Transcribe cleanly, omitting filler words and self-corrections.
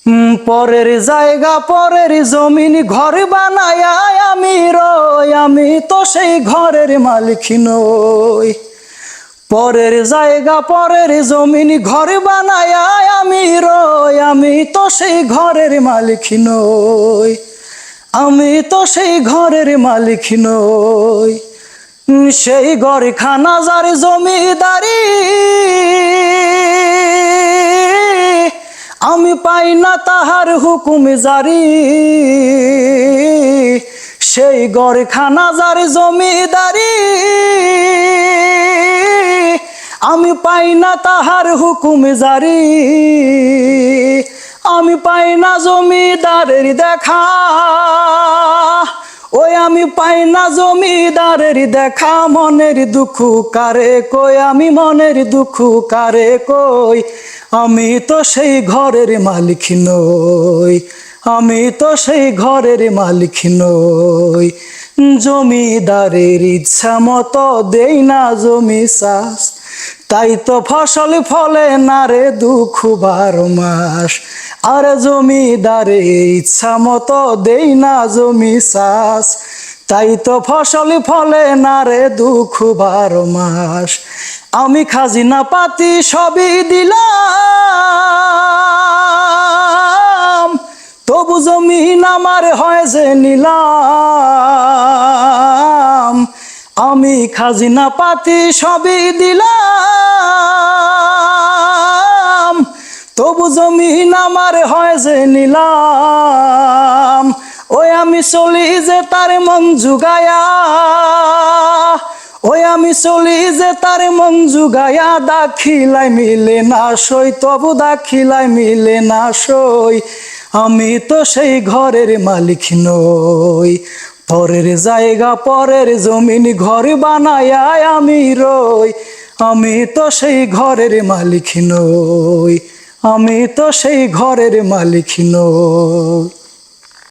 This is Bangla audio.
পরের জায়গা পরের জমিন ঘর বানায় আমি রই, আমি তো সেই ঘরের মালিক নই। পরের জায়গা পরের জমিন ঘর বানায় আমি রই, আমি তো সেই ঘরের মালিক নই। আমি তো সেই ঘরের মালিক নই। সেই ঘরখানা যার জমিদারি আমি পাই না তাহার হুকুম জারি। সেই ঘরখানা যার জমিদারি আমি পাই না তাহার হুকুম জারি। আমি পাই না জমিদারের দেখা, ওই আমি পাই না জমিদারের দেখা। মনের দুঃখ কারে কই, আমি মনের দুঃখ কারে কই। আমি তো সেই ঘরের মালিক নই, আমি তো সেই ঘরের মালিক নই। জমিদারের ইচ্ছা মতো দেই না জমি চাষ, তাই তো ফসল ফলে না রে দুঃখ 12 মাস। আর জমিদারের ইচ্ছা মতো দেই না জমি চাষ, তাই তো ফসল ফলে না রে দুঃখ 12 মাস। আমি খাজিনা পাতি সবই দিলাম, তবু জমিন আমার হয় যে নিলাম। আমি খাজিনা পাতি সবই দিলাম, তবু জমিন আমার হয় যে নিলাম। ওই আমি চলি যে তার মন জুগায়া, ওই আমি চলি যে তার মন জুগায়া। দাখিলাই মিলে না সই, তবু দাখিলাই মিলে না সই। আমি তো সেই ঘরের মালিক নই। পরের জায়গা পরের জমিন ঘর বানায় আমি রই, আমি তো সেই ঘরের মালিক নই। আমি তো সেই ঘরের মালিক নই।